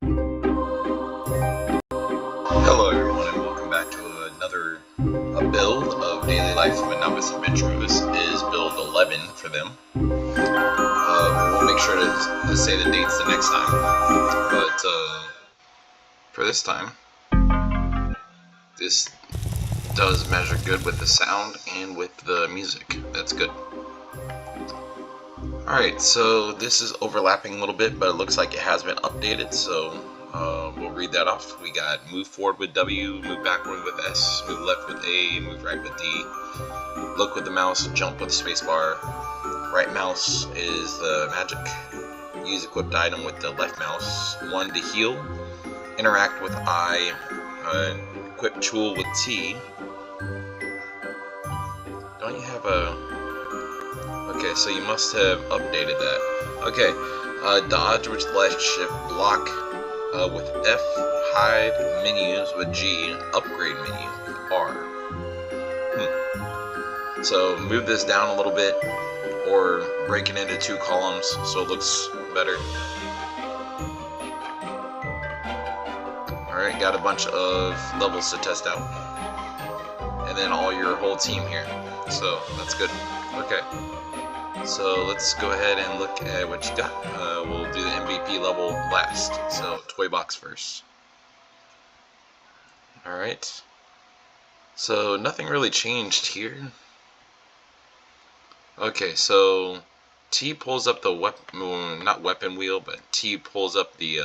Hello everyone and welcome back to another build of Daily Life of a Novice Adventurer. This is build 11 for them. We'll make sure to say the dates the next time, but for this time, this does measure good with the sound and with the music. That's good. Alright, so this is overlapping a little bit, but it looks like it has been updated, so we'll read that off. We got move forward with W, move backward with S, move left with A, move right with D, look with the mouse, jump with the spacebar. Right mouse is the magic. Use equipped item with the left mouse. 1 to heal. Interact with I. Equip tool with T. Don't you have a... Okay, so you must have updated that. Okay, dodge with left shift, block with F, hide menus with G, upgrade menu with R. So move this down a little bit, or break it into 2 columns so it looks better. Alright, got a bunch of levels to test out. And then your whole team here. So that's good. Okay. So let's go ahead and look at what you got. We'll do the MVP level last. So toy box first. Alright. So nothing really changed here. Okay, so T pulls up the weapon, not weapon wheel, but T pulls up the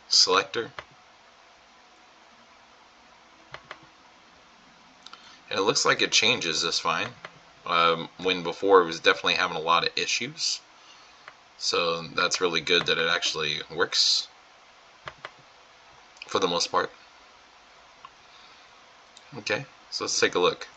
selector. And it looks like it changes just fine. When before it was definitely having a lot of issues. So that's really good that it actually works for the most part. Okay, so let's take a look.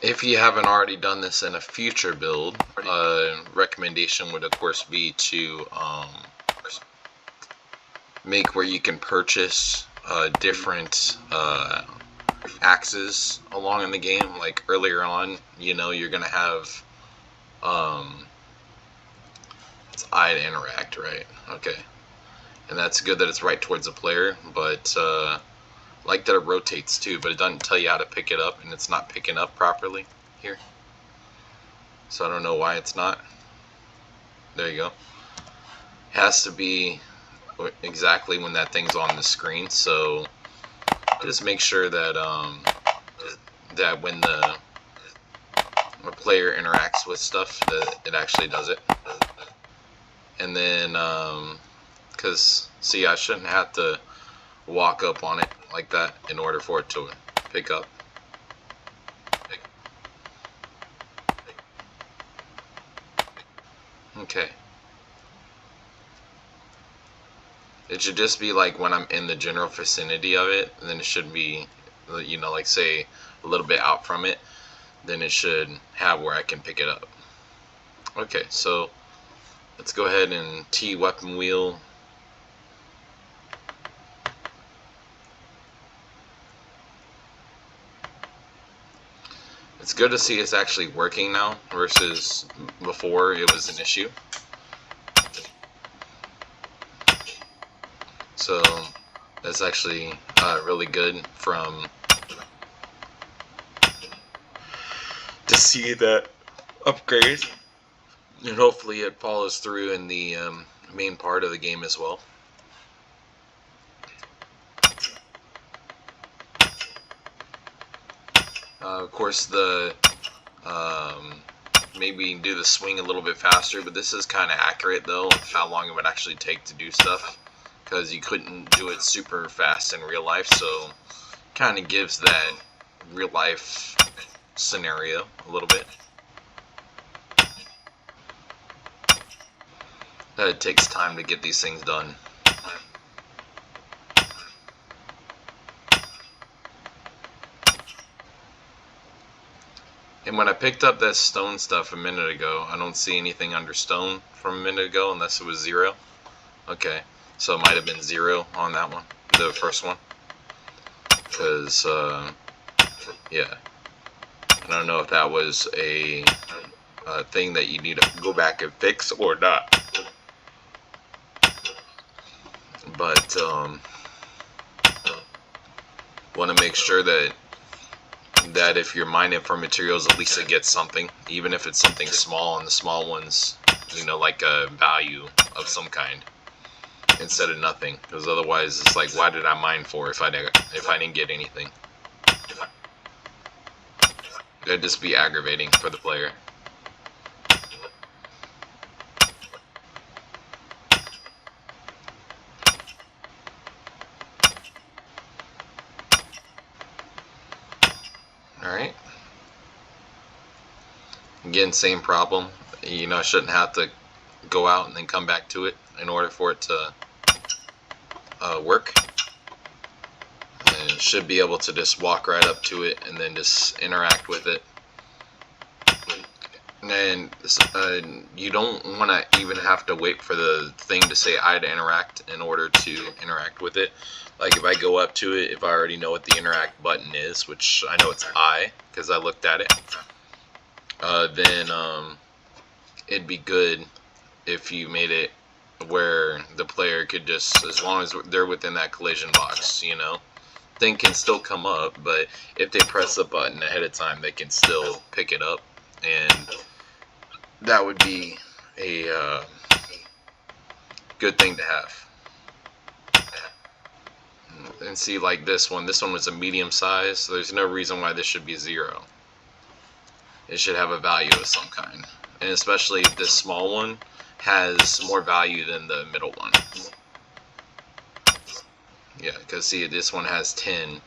If you haven't already done this in a future build, recommendation would of course be to make where you can purchase different axes along in the game. Like earlier on, you know, you're gonna have it's I to interact, right? Okay, and that's good that it's right towards the player, but like that it rotates too, but it doesn't tell you how to pick it up, and it's not picking up properly here. So I don't know why it's not. There you go. It has to be exactly when that thing's on the screen, so just make sure that that when the player interacts with stuff that it actually does it. And then because see, I shouldn't have to walk up on it like that in order for it to pick up. Okay. It should just be like when I'm in the general vicinity of it, and then it should be, you know, like say a little bit out from it, then it should have where I can pick it up. Okay, so let's go ahead and T weapon wheel. It's good to see it's actually working now versus before it was an issue. So that's actually really good to see that upgrade, and hopefully it follows through in the main part of the game as well. Of course, the maybe do the swing a little bit faster, but this is kind of accurate though of how long it would actually take to do stuff, because you couldn't do it super fast in real life, so kind of gives that real life scenario a little bit. That it takes time to get these things done. And when I picked up that stone stuff a minute ago, I don't see anything under stone from a minute ago unless it was 0. Okay, So it might have been 0 on that one, the first one. Because, yeah. I don't know if that was a thing that you need to go back and fix or not. But, want to make sure that if you're mining for materials, at least it gets something, even if it's something small, and the small ones, you know, like a value of some kind, instead of nothing. Because otherwise, it's like, why did I mine for if I didn't get anything? It'd just be aggravating for the player. Alright. Again, same problem. You know, I shouldn't have to go out and then come back to it in order for it to work. And it should be able to just walk right up to it and then just interact with it. And you don't want to even have to wait for the thing to say I to interact in order to interact with it. Like if I go up to it, if I already know what the interact button is, which I know it's I because I looked at it, then it'd be good if you made it where the player could just, as long as they're within that collision box, you know, thing can still come up, but if they press the button ahead of time, they can still pick it up, and that would be a good thing to have. And see, like this one was a medium size, so there's no reason why this should be 0. It should have a value of some kind, and especially if this small one has more value than the middle one. Yeah, because see, this one has 10,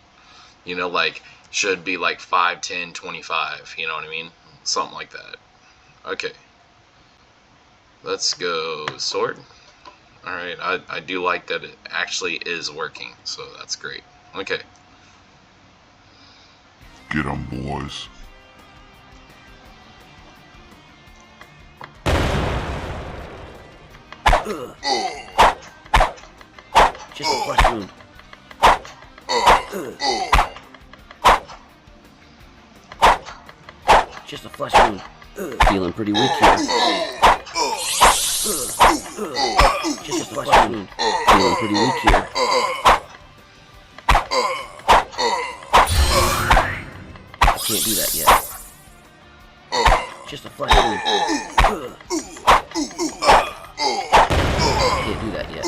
you know, like should be like 5, 10, 25, you know what I mean? Something like that. Okay, let's go sword. Alright, I do like that it actually is working, so that's great. Okay. Get 'em, boys. Just a flesh wound. Just a flesh wound. Feeling pretty weak here. Just a flesh wound. Feeling pretty weak here. I can't do that yet. Just a flesh wound. Can't do that yet.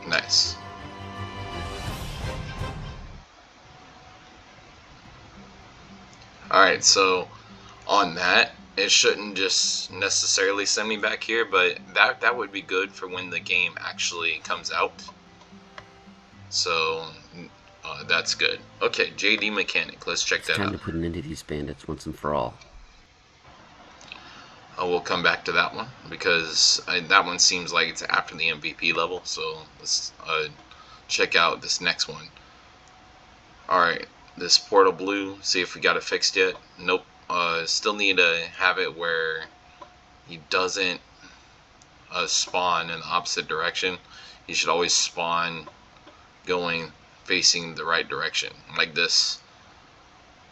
Nice. Alright, so on that, it shouldn't just necessarily send me back here, but that would be good for when the game actually comes out. So that's good. Okay, JD Mechanic, let's check that out. Time to put an end to these bandits once and for all. We'll come back to that one because that one seems like it's after the MVP level. So let's check out this next one. Alright, this Portal Blue, see if we got it fixed yet. Nope. Still need to have it where he doesn't spawn in the opposite direction. He should always spawn going facing the right direction, like this.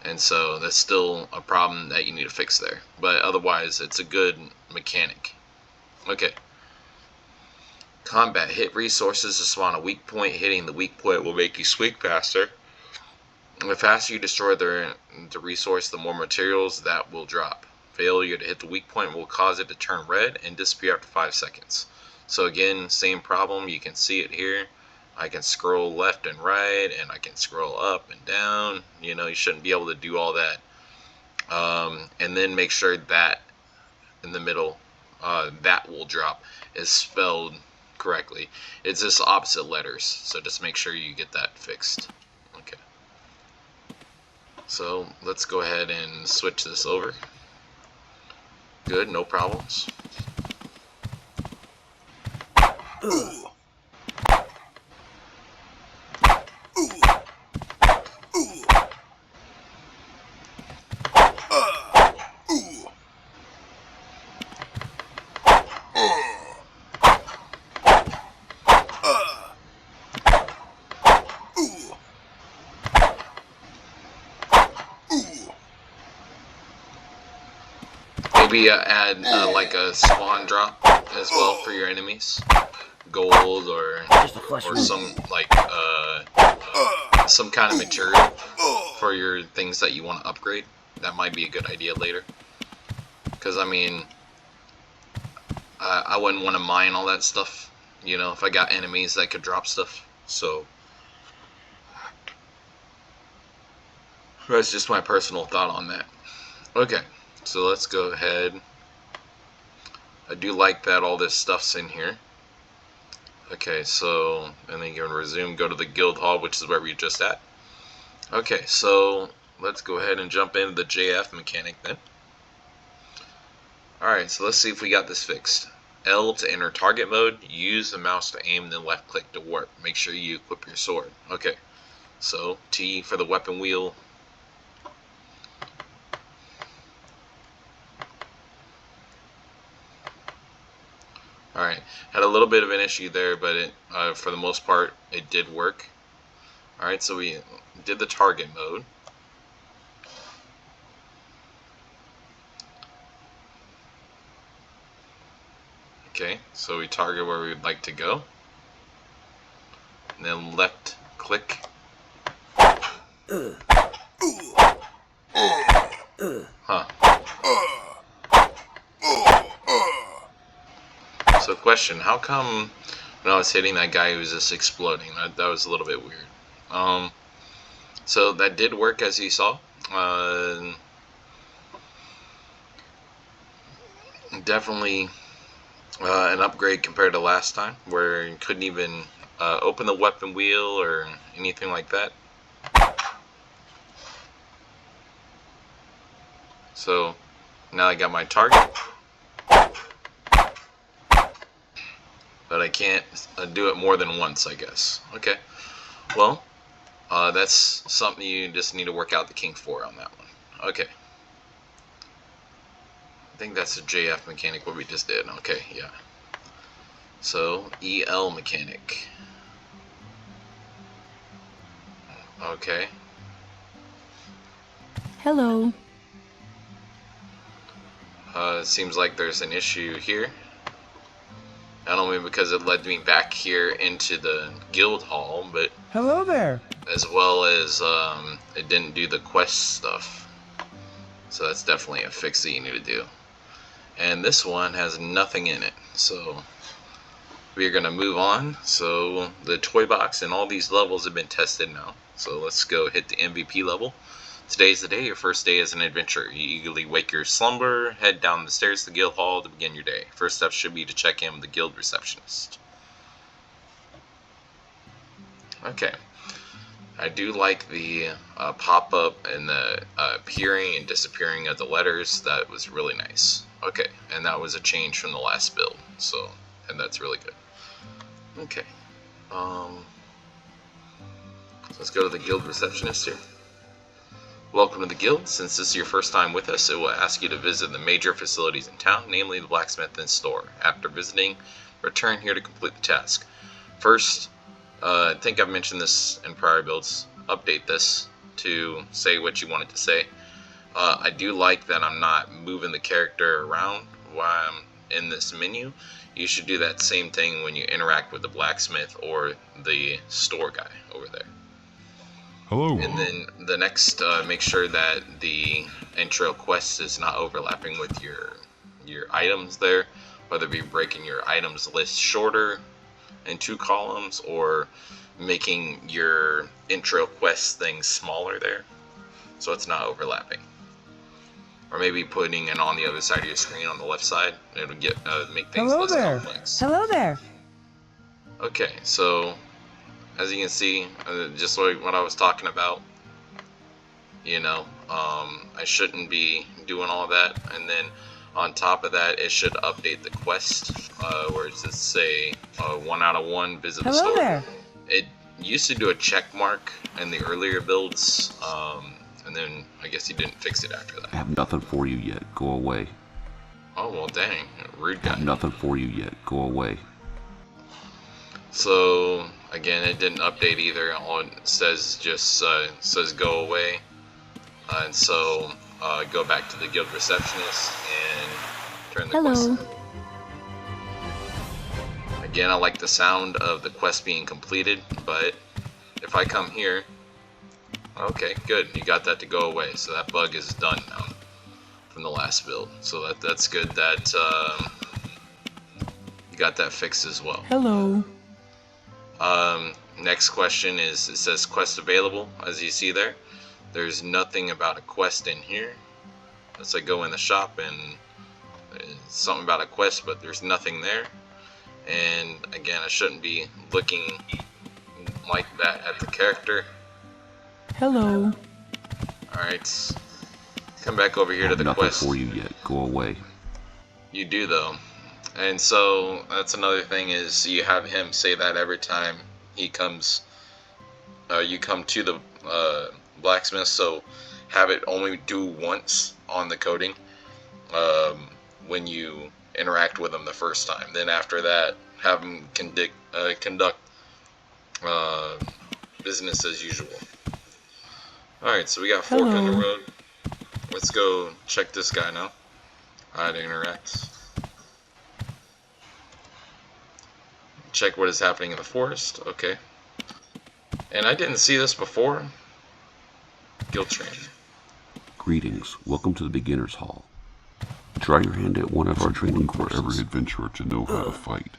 And so that's still a problem that you need to fix there. But otherwise, it's a good mechanic. Okay. Combat. Hit resources to spawn a weak point. Hitting the weak point will make you swing faster. The faster you destroy the resource, the more materials that will drop. Failure to hit the weak point will cause it to turn red and disappear after 5 seconds. So again, same problem. You can see it here. I can scroll left and right, and I can scroll up and down. You know, you shouldn't be able to do all that. And then make sure that in the middle, that will drop, is spelled correctly. It's just opposite letters, so just make sure you get that fixed. Okay. So let's go ahead and switch this over. Good, no problems. Maybe add like a spawn drop as well for your enemies, gold or some like some kind of material for your things that you want to upgrade. That might be a good idea later. Because I mean, I wouldn't want to mine all that stuff, you know, if I got enemies that could drop stuff. So that's just my personal thought on that. Okay, so let's go ahead. I do like that all this stuff's in here. Okay, so, and then you can resume, go to the guild hall, which is where we were just at. Okay, so let's go ahead and jump into the JF mechanic then. Alright, so let's see if we got this fixed. L to enter target mode, use the mouse to aim, then left click to warp. Make sure you equip your sword. Okay, so T for the weapon wheel. Alright, had a little bit of an issue there, but it, for the most part, it did work. Alright, so we did the target mode. Okay, so we target where we would like to go. And then left click. Huh. So question, how come when I was hitting that guy he was just exploding? That was a little bit weird. So that did work as you saw. Definitely an upgrade compared to last time, where you couldn't even open the weapon wheel or anything like that. So now I got my target, but I can't do it more than once, I guess. Okay, well, that's something you just need to work out the kinks for on that one. Okay. I think that's a JF mechanic, what we just did. Okay, yeah. So, EL mechanic. Okay. Hello. It seems like there's an issue here. Not only because it led me back here into the guild hall, but Hello there. as well as it didn't do the quest stuff. So that's definitely a fix that you need to do. And this one has nothing in it, so we're gonna move on. So the toy box and all these levels have been tested now, so let's go hit the MVP level. Today's the day, your first day as an adventurer. You eagerly wake your slumber, head down the stairs to the guild hall to begin your day. First step should be to check in with the guild receptionist. Okay, I do like the pop-up and the appearing and disappearing of the letters. That was really nice. Okay, and that was a change from the last build, so, and that's really good. Okay, so let's go to the guild receptionist here. Welcome to the guild. Since this is your first time with us, it will ask you to visit the major facilities in town, namely the blacksmith and store. After visiting, return here to complete the task. First, I think I've mentioned this in prior builds, update this to say what you wanted to say. I do like that I'm not moving the character around while I'm in this menu. You should do that same thing when you interact with the blacksmith or the store guy over there. Hello. And then the next, make sure that the intro quest is not overlapping with your items there, whether it be breaking your items list shorter in 2 columns or making your intro quest things smaller there, so it's not overlapping. Or maybe putting it on the other side of your screen on the left side. It'll get make things less complex. Hello there. Okay, so as you can see, just like what I was talking about, you know, I shouldn't be doing all that. And then on top of that, it should update the quest, where it says say 1 out of 1 visit the store. There. It used to do a check mark in the earlier builds, and then I guess he didn't fix it after that. I have nothing for you yet. Go away. Oh, well, dang. Rude guy. I have nothing for you yet. Go away. So, again, it didn't update either. All it says just says go away. And so, go back to the guild receptionist and Turn the quest Hello. in. Again, I like the sound of the quest being completed, but if I come here, okay, good, you got that to go away, so that bug is done now from the last build, so that's good that you got that fixed as well. Hello. Next question is, it says quest available, as you see there. There's nothing about a quest in here. Let's go in the shop and something about a quest, but there's nothing there. And again, I shouldn't be looking like that at the character. Hello. Alright, come back over here to the Nothing quest. for you yet. Go away. You do though. And so that's another thing, is you have him say that every time he comes, you come to the blacksmith, so have it only do once on the coating when you interact with him the first time. Then after that, have him conduct business as usual. Alright, so we got fork on the Hello. road. Let's go check this guy now. How to interact. Check what is happening in the forest. Okay. And I didn't see this before. Guild training. Greetings. Welcome to the beginner's hall. Try your hand at one of our training For every courses. adventurer to know how to fight.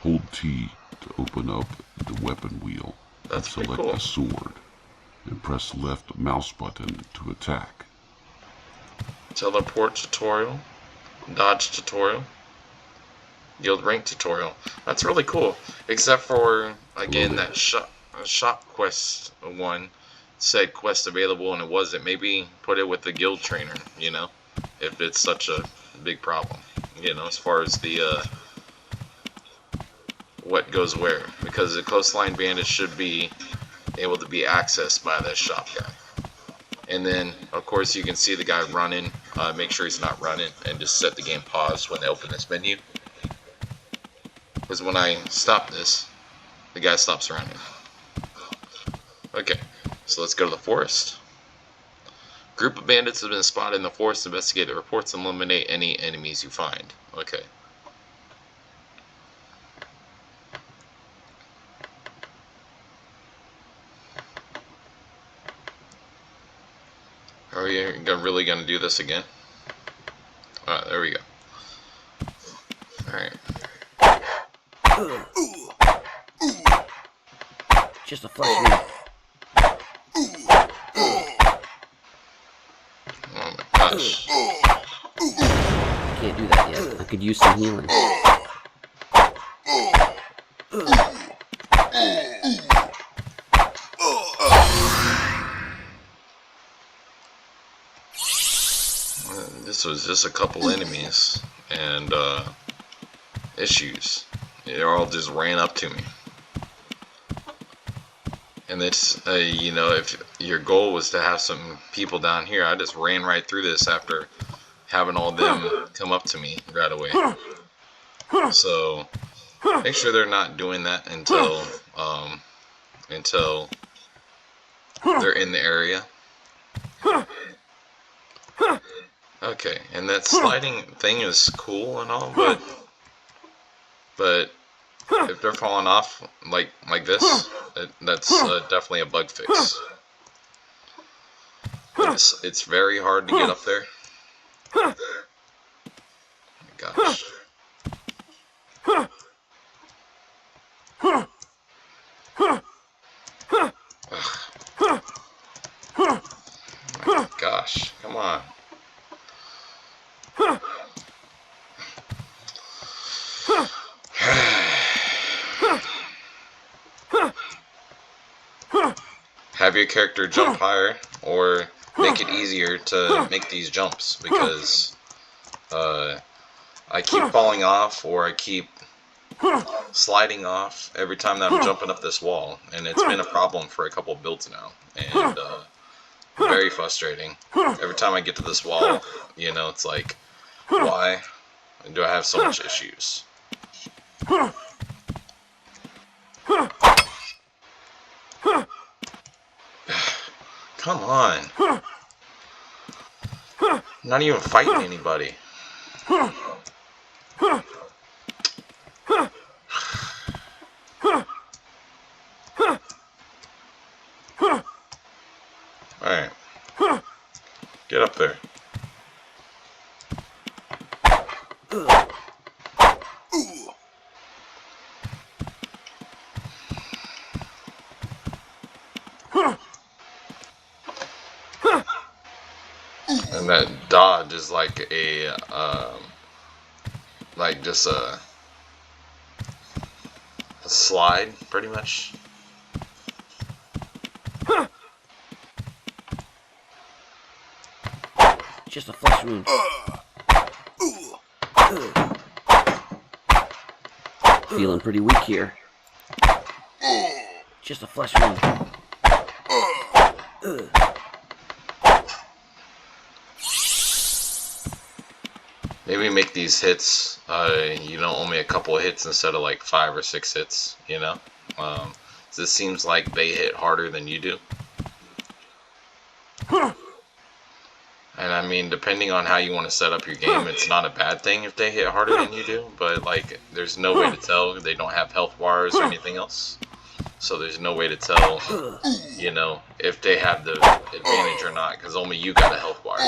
Hold T to open up the weapon wheel. That's pretty Select cool. a sword. And press left mouse button to attack. Teleport tutorial. Dodge tutorial. Guild rank tutorial. That's really cool. Except for, again, that shop quest one said quest available and it wasn't. Maybe put it with the guild trainer, you know, if it's such a big problem, you know, as far as the what goes where, because the coastline bandit should be able to be accessed by that shop guy. And then of course you can see the guy running, make sure he's not running, and just set the game pause when they open this menu, because when I stop this, the guy stops running. Okay, so let's go to the forest. Group of bandits have been spotted in the forest. Investigate the reports and eliminate any enemies you find. Okay. Are we really going to do this again? Alright, there we go. Alright. Just a flesh wound. Oh my gosh. Can't do that yet. I could use some healing. This was just a couple enemies and issues. They all just ran up to me. And it's, you know, if your goal was to have some people down here, I just ran right through this after having all them come up to me right away. So make sure they're not doing that until they're in the area. Okay, and that sliding thing is cool and all, but if they're falling off like this, that's definitely a bug fix. It's very hard to get up there. Oh my gosh. Oh my gosh, come on. Have your character jump higher or make it easier to make these jumps, because I keep falling off or I keep sliding off every time that I'm jumping up this wall, and it's been a problem for a couple builds now, and very frustrating. Every time I get to this wall, you know, it's like, why do I have so much issues? Come on. I'm not even fighting anybody. Alright. Get up there. And that dodge is like a, like just a slide, pretty much. Just a flesh wound. Feeling pretty weak here. Just a flesh wound. Maybe make these hits, you know, only a couple of hits instead of like 5 or 6 hits, you know? So it seems like they hit harder than you do. And I mean, depending on how you want to set up your game, it's not a bad thing if they hit harder than you do, but like, there's no way to tell. They don't have health bars or anything else. So there's no way to tell, you know, if they have the advantage or not, because only you got a health bar.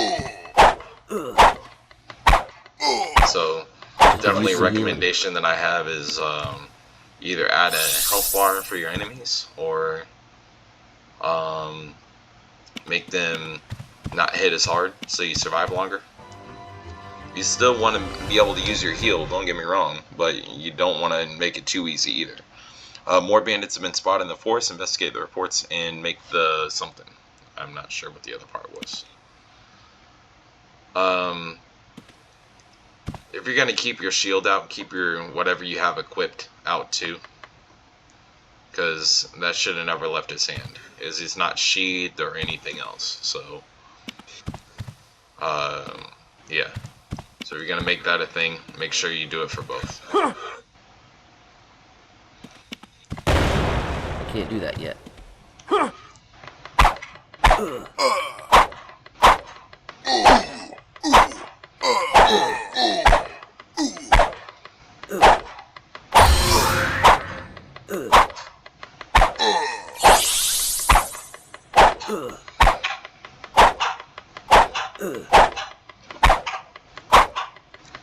So definitely a recommendation that I have is either add a health bar for your enemies, or make them not hit as hard so you survive longer. You still want to be able to use your heal, don't get me wrong, but you don't want to make it too easy either. More bandits have been spotted in the forest. Investigate the reports and make the something. I'm not sure what the other part was. If you're gonna keep your shield out, keep your whatever you have equipped out too, because that should have never left his hand. It's not sheathed or anything else. So, yeah. So if you're gonna make that a thing, make sure you do it for both. I can't do that yet.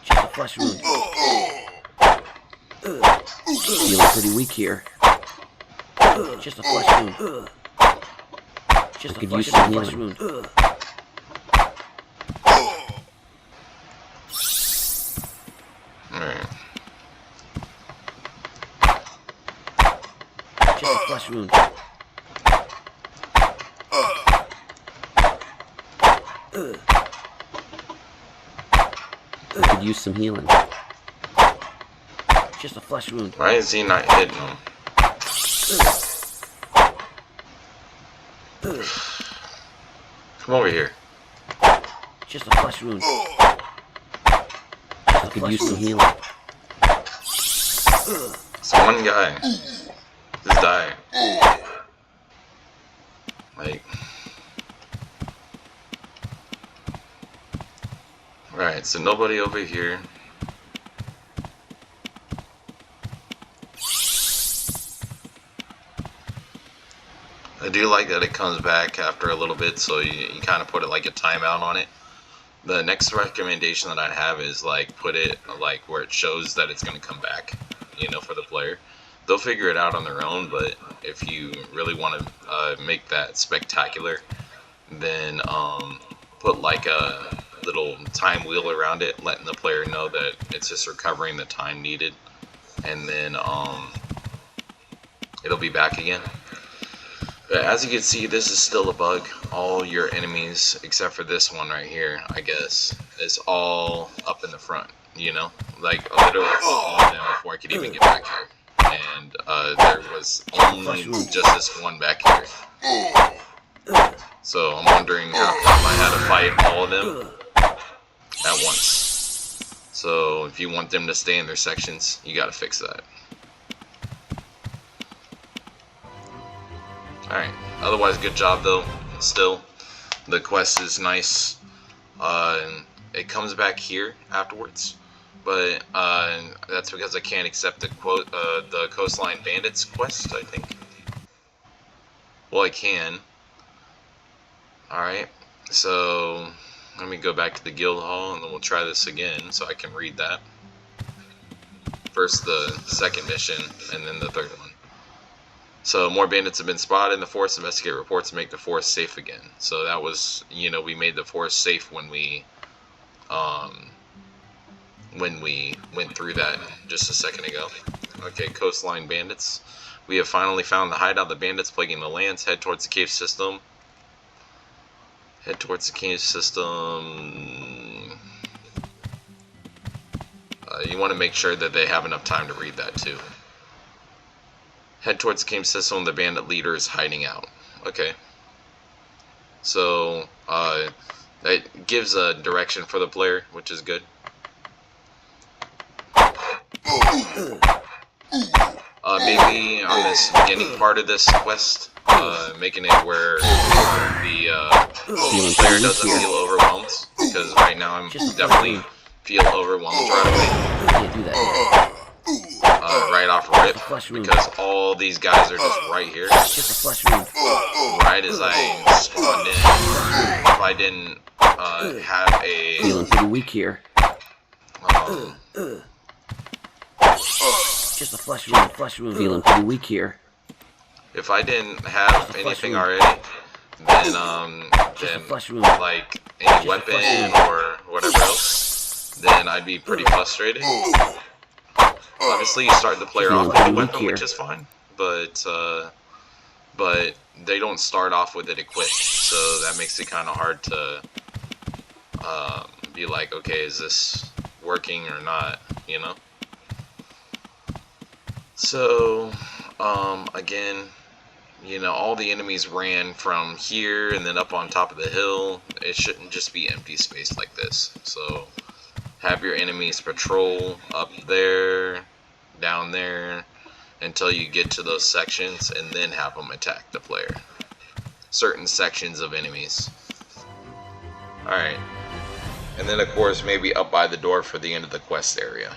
Just a flesh wound. Feeling pretty weak here. Just a flesh wound. Just a flesh wound. Alright. Just a flesh wound. I could use some healing. Just a flesh wound. Why is he not hitting him? Come over here. Just a flesh wound. I could use some healing. It's one guy. Just die. Like. Alright, so nobody over here. I do like that it comes back after a little bit, so you kind of put it like a timeout on it. The next recommendation that I'd have is like put it like where it shows that it's going to come back, you know, for the player. They'll figure it out on their own, but if you really want to make that spectacular, then put like a little time wheel around it, letting the player know that it's just recovering the time needed, and then it'll be back again. But as you can see, this is still a bug. All your enemies, except for this one right here, I guess, is all up in the front, you know? Like, literally all of them before I could even get back here. And there was only just this one back here. So I'm wondering how come I had to fight all of them at once. So if you want them to stay in their sections, you gotta fix that. Alright, otherwise good job though. Still, the quest is nice. it comes back here afterwards. But that's because I can't accept the Coastline Bandits quest, I think. Well, I can. Alright, so let me go back to the guild hall and then we'll try this again so I can read that. First the second mission and then the third one. So more bandits have been spotted in the forest. Investigate reports to make the forest safe again. So that was, you know, we made the forest safe when we went through that just a second ago. Okay, coastline bandits. We have finally found the hideout of the bandits plaguing the lands. Head towards the cave system. Head towards the cave system. You want to make sure that they have enough time to read that too. Head towards the cave system. The bandit leader is hiding out. Okay. So that gives a direction for the player, which is good. Maybe on this beginning part of this quest, making it where the player doesn't feel overwhelmed, because right now I'm definitely feel overwhelmed right away. Can't do that yet. Right off rip, because all these guys are just right here. Just a flesh wound. Right as I spawned in. If I didn't have a Feeling pretty weak here. Just a flesh wound. Feeling pretty weak here. If I didn't have anything already, then like any weapon or whatever else, then I'd be pretty frustrated. Obviously, you start the player off with a weapon, which is fine, but they don't start off with it equipped, so that makes it kind of hard to be like, okay, is this working or not, you know? So, again, you know, all the enemies ran from here and then up on top of the hill. It shouldn't just be empty space like this. So, have your enemies patrol up there, down there, until you get to those sections, and then have them attack the player. Certain sections of enemies. Alright. And then, of course, maybe up by the door for the end of the quest area.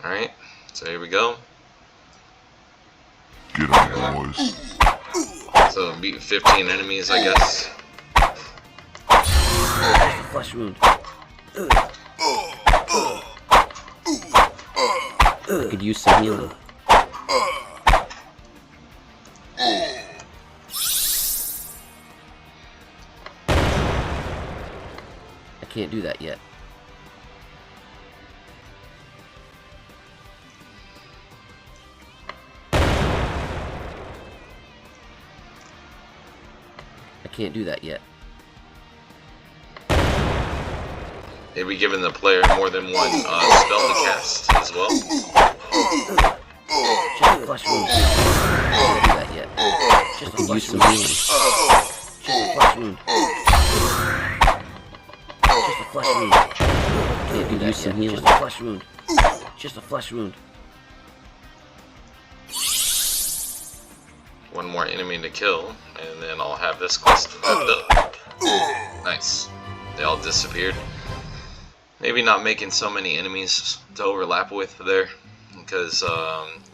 Alright, so here we go. Get on, boys. So beat 15 enemies, I guess. Flesh wound. Could use some healing. I can't do that yet. Can't do that yet. Maybe giving the player more than one spell to cast as well. Just a flesh wound. Can't do that yet. Just a flesh wound. Just a flesh wound. Just a flesh wound. Can't do that yet. Just a flesh wound. Just a flesh wound. One more enemy to kill, and then I'll have this quest wrapped up. Nice. They all disappeared. Maybe not making so many enemies to overlap with there, because,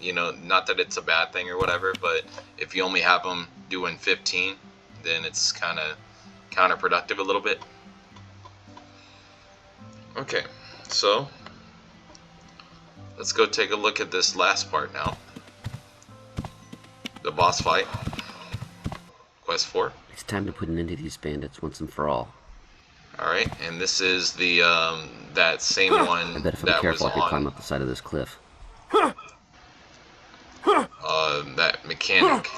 you know, not that it's a bad thing or whatever, but if you only have them doing 15, then it's kind of counterproductive a little bit. Okay, so let's go take a look at this last part now. The boss fight. Quest 4. It's time to put an end to these bandits once and for all. Alright, and this is the, that same one I bet if I'm that was careful I could climb on, up the side of this cliff. that mechanic.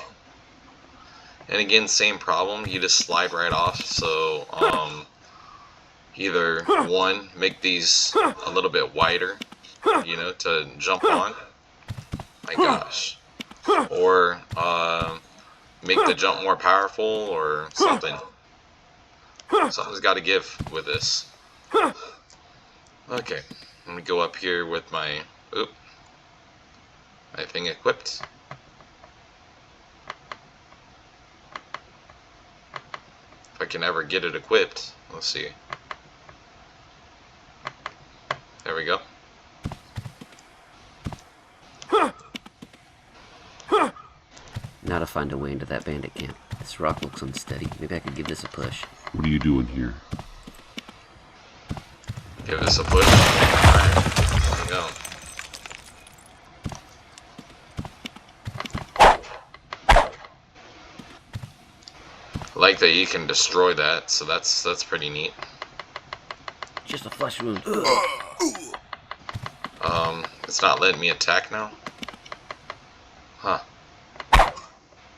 And again, same problem, you just slide right off, so, either, one, make these a little bit wider, you know, to jump on. My gosh. Or make the jump more powerful or something. Something's got to give with this. Okay, let me go up here with my Anything equipped? If I can ever get it equipped. Let's see. There we go. Now to find a way into that bandit camp. This rock looks unsteady. Maybe I could give this a push. What are you doing here? Give this a push. Alright, there we go. I like that you can destroy that, so that's pretty neat. Just a flesh wound. It's not letting me attack now? Huh.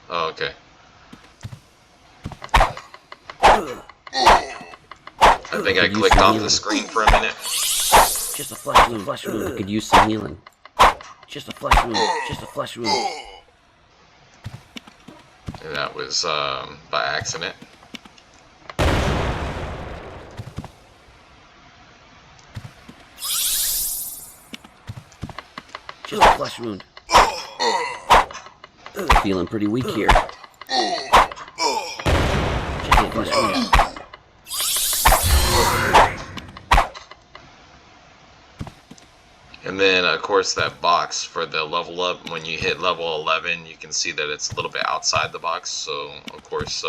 Oh, okay. I think I clicked off the screen for a minute. Just a flesh wound. I could use some healing. Just a flesh wound. Just a flesh wound. And that was by accident. Just a flesh wound. Feeling pretty weak here. Just a flesh wound. And then, of course, that box for the level up, when you hit level 11, you can see that it's a little bit outside the box. So, of course,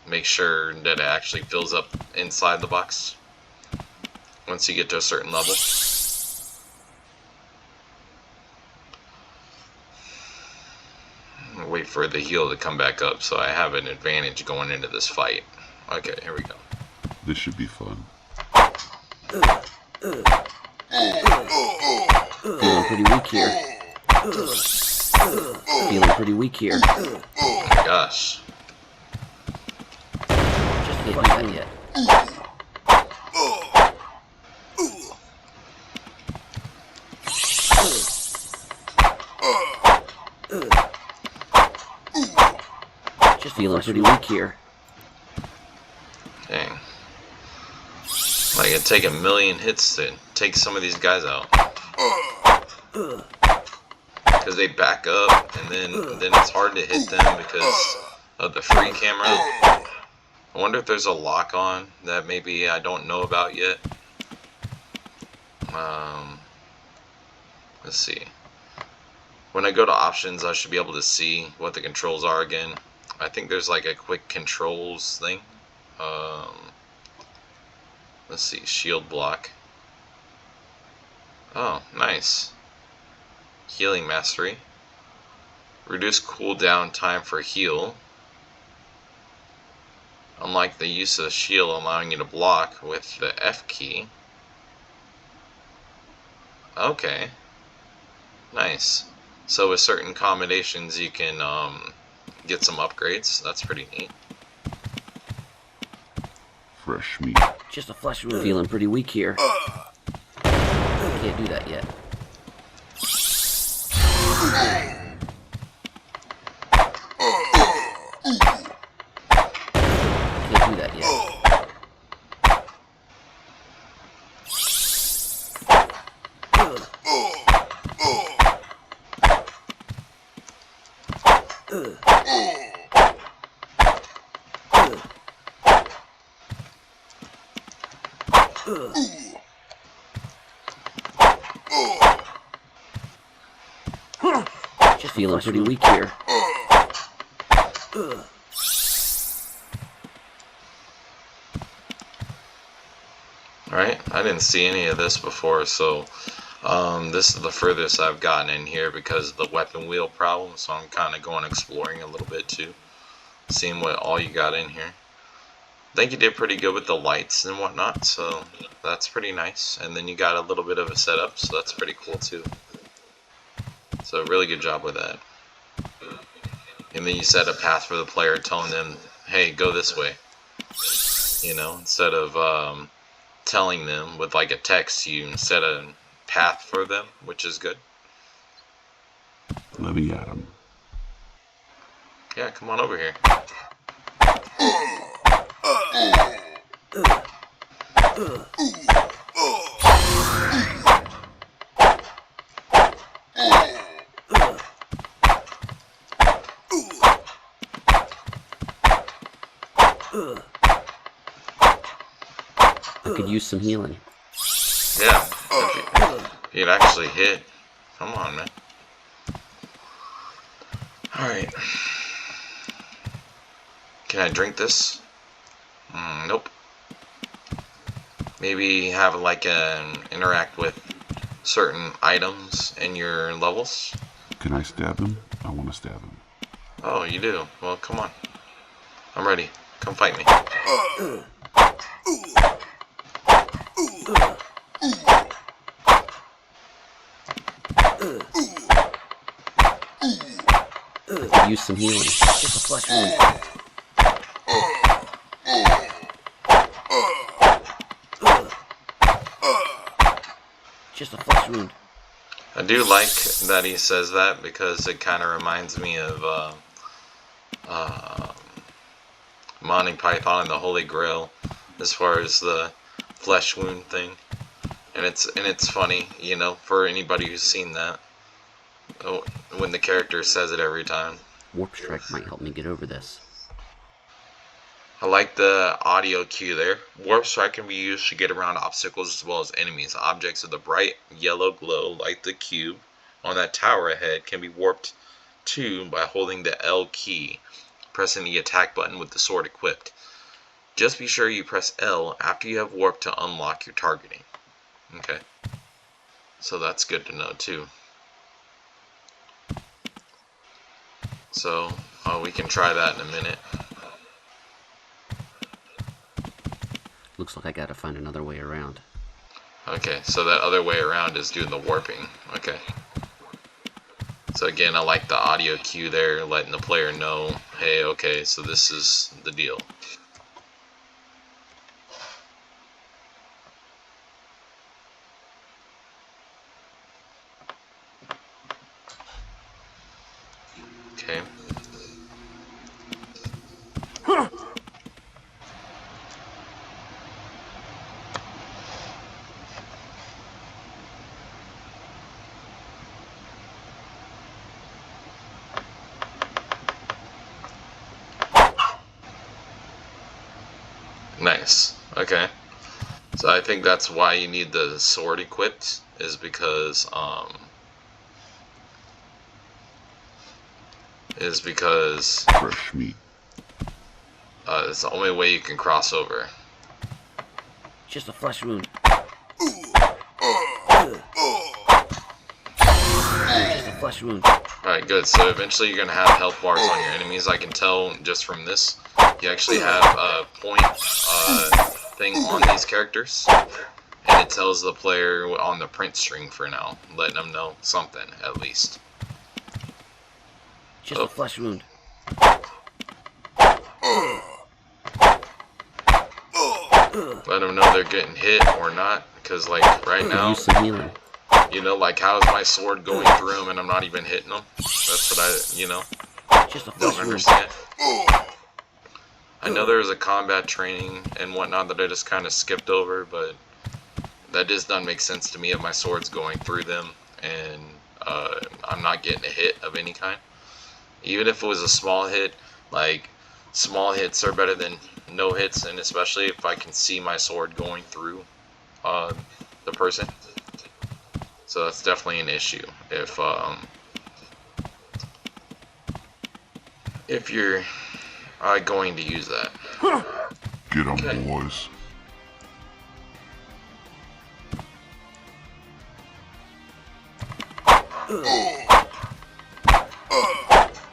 make sure that it actually fills up inside the box once you get to a certain level. Wait for the heal to come back up, so I have an advantage going into this fight. Okay, here we go. This should be fun. Feeling pretty weak here. Feeling pretty weak here. Oh my gosh. Just can't do that yet. Just feeling pretty weak here. Dang. Like, it'd take 1,000,000 hits to take some of these guys out. Because they back up, and then it's hard to hit them because of the free camera. I wonder if there's a lock on that maybe I don't know about yet. Let's see. When I go to options, I should be able to see what the controls are again. I think there's like a quick controls thing. Let's see, shield block. Oh, nice. Healing mastery. Reduce cooldown time for heal. Unlike the use of the shield allowing you to block with the F key. Okay. Nice. So with certain combinations you can get some upgrades. That's pretty neat. Fresh meat. Just a flesh wound. Feeling pretty weak here. Can't do that yet. Can't do that yet. Just feeling pretty weak here. Alright, I didn't see any of this before, so this is the furthest I've gotten in here because of the weapon wheel problem, so I'm kind of going exploring a little bit too, seeing what all you got in here. I think you did pretty good with the lights and whatnot, so that's pretty nice. And then you got a little bit of a setup, so that's pretty cool too. So really good job with that. And then you set a path for the player, telling them, hey, go this way. You know, instead of telling them with like a text, you set a path for them, which is good. Let me at him. Yeah, come on over here. I could use some healing. Yeah, if you'd actually hit. Come on, man. Alright. Can I drink this? Nope. Maybe have like interact with certain items in your levels. Can I stab him? I want to stab him. Oh, you do? Well, come on. I'm ready. Come fight me. I could use some healing. Just a flesh wound. Just a flesh wound. I do like that he says that because it kind of reminds me of Monty Python and the Holy Grail, as far as the flesh wound thing, and it's funny, you know, for anybody who's seen that. When the character says it every time. Warp Strike might help me get over this. I like the audio cue there. Warp Strike can be used to get around obstacles as well as enemies. Objects with a bright yellow glow, like the cube on that tower ahead, can be warped to by holding the L key, pressing the attack button with the sword equipped. Just be sure you press L after you have warped to unlock your targeting. Okay. So that's good to know too. So, we can try that in a minute. Looks like I gotta find another way around. Okay, so that other way around is doing the warping. Okay. So again, I like the audio cue there, letting the player know, hey, okay, so this is the deal. Okay. Nice. Okay. So I think that's why you need the sword equipped, is because Fresh meat. it's the only way you can cross over. Just a flesh wound. Just a flesh wound. Alright, good. So eventually you're going to have health bars on your enemies. I can tell just from this. You actually have a point thing on these characters. And it tells the player on the print string for now. Letting them know something, at least. Just a flesh wound. Let them know they're getting hit or not. Because, like, right now, Use some healing. you know, like, how is my sword going through them and I'm not even hitting them? That's what I, you know, Just a flesh don't wound. understand. I know there's a combat training and whatnot that I just kind of skipped over, but that just doesn't make sense to me if my sword's going through them and I'm not getting a hit of any kind. Even if it was a small hit, like, small hits are better than no hits, and especially if I can see my sword going through the person. So that's definitely an issue if you're going to use that. Get 'em, Okay. boys.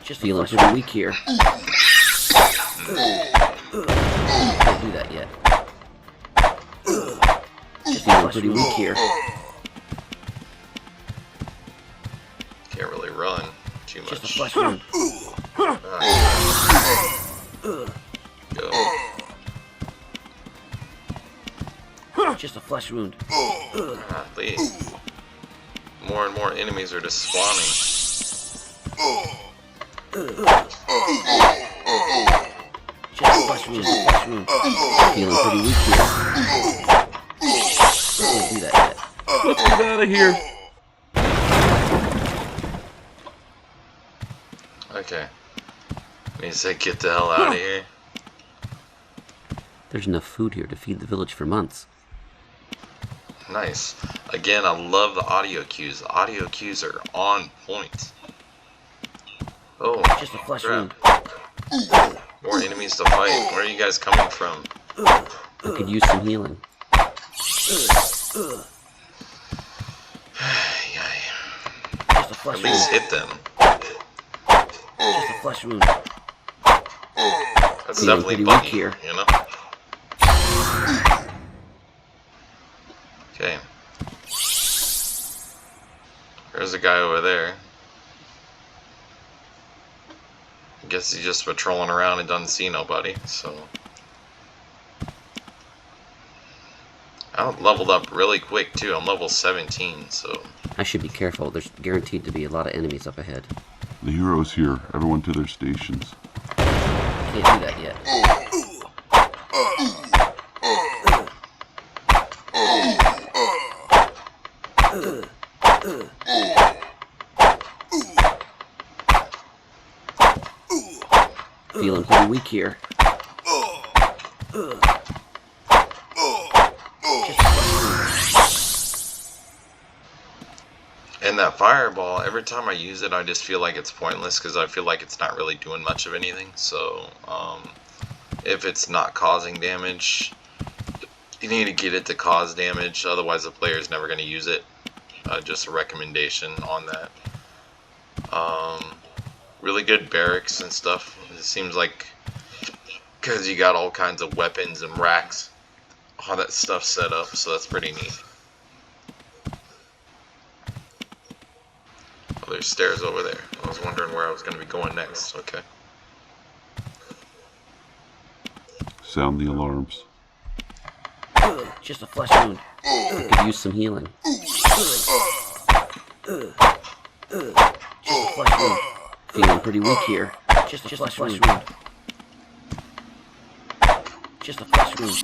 Just feeling pretty weak here. Can't do that yet. Just feeling pretty weak here. Can't really run too much. Just a flesh wound. Go. Just a flesh wound. Golly. More and more enemies are just spawning. Just a flesh wound. Just a flesh wound. Feeling pretty weak here. Can't do that yet. Let's get out of here. Okay. He said get the hell out of here. There's enough food here to feed the village for months. Nice. Again, I love the audio cues. The audio cues are on point. Oh, Just a flesh crap. wound. More enemies to fight. Where are you guys coming from? I could use some healing. Just Just a flesh At wound. least hit them. Just a flesh wound. That's Feeling definitely pretty buggy, weak here. you know? Okay. There's a guy over there. I guess he's just patrolling around and doesn't see nobody, so... I leveled up really quick, too. I'm level 17, so... I should be careful. There's guaranteed to be a lot of enemies up ahead. The hero's here. Everyone to their stations. Can't do that yet. Feeling pretty weak here. And that fireball, every time I use it, I just feel like it's pointless because I feel like it's not really doing much of anything. So, if it's not causing damage, you need to get it to cause damage. Otherwise, the player is never going to use it. Just a recommendation on that. Really good barracks and stuff. It seems like because you got all kinds of weapons and racks, all that stuff set up. So that's pretty neat. Oh, there's stairs over there. I was wondering where I was going to be going next. Okay. Sound the alarms. Just a flesh wound. I could use some healing. Just a flesh wound. Feeling pretty weak here. Just a flesh wound. Just a flesh wound.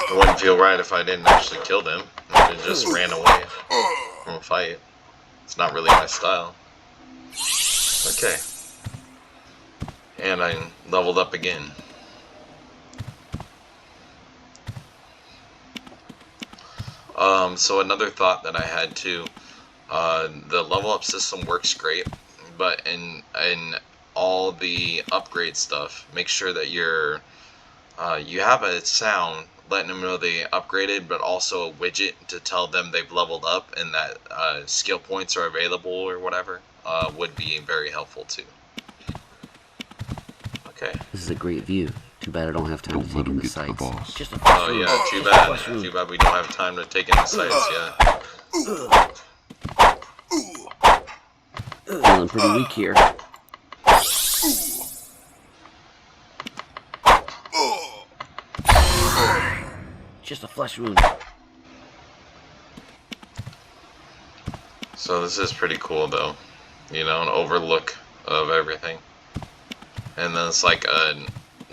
It wouldn't feel right if I didn't actually kill them. I just ran away from a fight. It's not really my style. Okay. And I leveled up again. So another thought that I had too, the level up system works great, but in all the upgrade stuff, make sure that you have a sound letting them know they upgraded, but also a widget to tell them they've leveled up and that skill points are available or whatever would be very helpful too. Okay. This is a great view. Too bad I don't have time to Don't let take in him the get to the sights. boss. Just a flesh Oh wound. yeah, too Just a bad. flesh wound. Too bad we don't have time to take in the sights. Yeah. Feeling pretty weak here. Just a flesh wound. So this is pretty cool though, you know, an overlook of everything. And then it's like a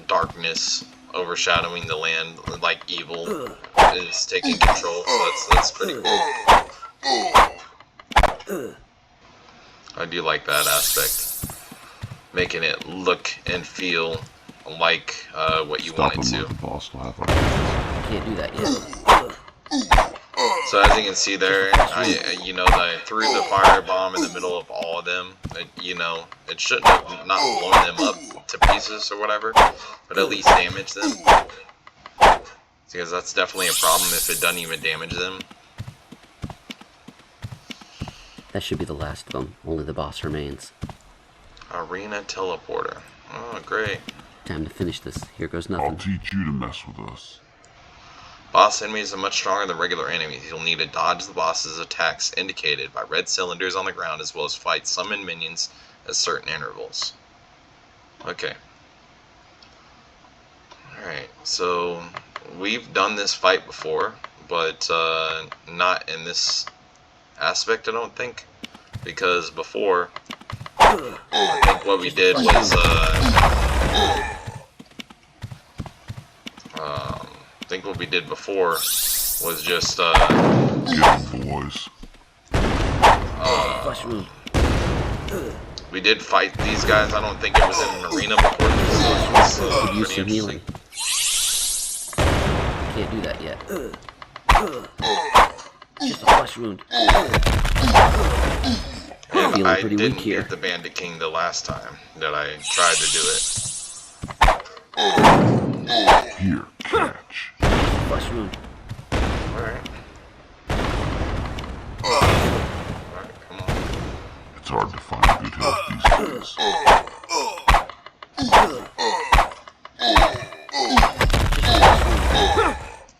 darkness overshadowing the land, like evil is taking control, so that's pretty cool. I do like that aspect. Making it look and feel like what you Stop want it him, to. or the boss will have our hands. Can't do that yet. So as you can see there, I threw the firebomb in the middle of all of them. It shouldn't have not blown them up to pieces or whatever, but at least damage them. Because that's definitely a problem if it doesn't even damage them. That should be the last of them. Only the boss remains. Arena teleporter. Oh, great. Time to finish this. Here goes I'll nothing. teach you to mess with us. Boss enemies are much stronger than regular enemies. You'll need to dodge the boss's attacks indicated by red cylinders on the ground, as well as fight summon minions at certain intervals. Okay. Alright, so we've done this fight before, but not in this aspect, I don't think. Because before, I think what we did was we did before was just Get him, boys. Flesh wound. we did fight these guys. I don't think it was in an arena before this. It was Could use pretty some healing. interesting. Can't do that yet. Just a flesh wound. And Feeling I pretty didn't weak here. get the Bandit King the last time that I tried to do it. Here, catch. Flesh wound. Alright. Alright, come on. It's hard to find good health these days.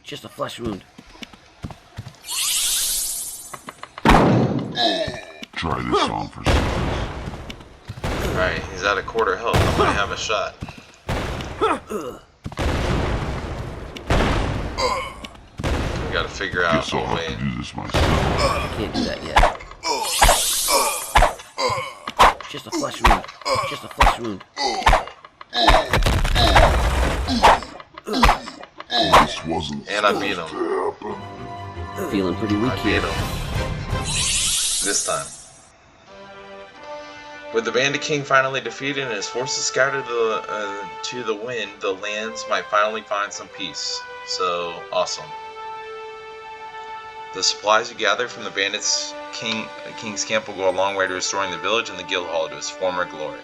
Just a flesh wound. Try this on for size. Alright, he's at a quarter health. I might have a shot. We gotta figure out Guess a I'll have way. to do this myself. Can't do that yet. Just a flesh wound. Just a flesh wound. This wasn't And I beat him. supposed to happen. Feeling pretty weak I beat here. him. This time. With the Bandit King finally defeated and his forces scattered to the wind, the lands might finally find some peace. So, awesome. The supplies you gather from the Bandit's King's camp will go a long way to restoring the village and the guild hall to its former glory.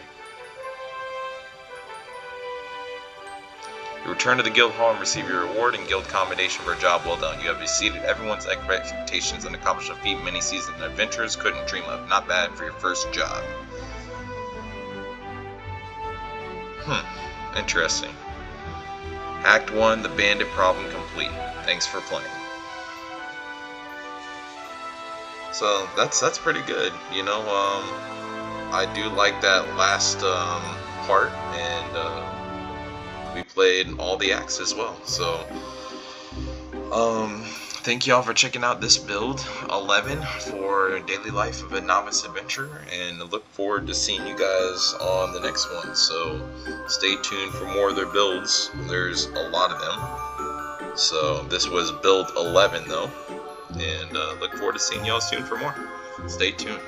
You return to the guild hall and receive your reward and guild commendation for a job well done. You have exceeded everyone's expectations and accomplished a feat many seasoned adventurers couldn't dream of. Not bad for your first job. Interesting. Act 1, the bandit problem complete. Thanks for playing. So that's pretty good. You know, I do like that last part, and we played all the acts as well. So thank y'all for checking out this build 11 for Daily Life of a Novice Adventurer, and look forward to seeing you guys on the next one. So stay tuned for more of their builds. There's a lot of them. So this was build 11 though, and look forward to seeing y'all soon for more. Stay tuned.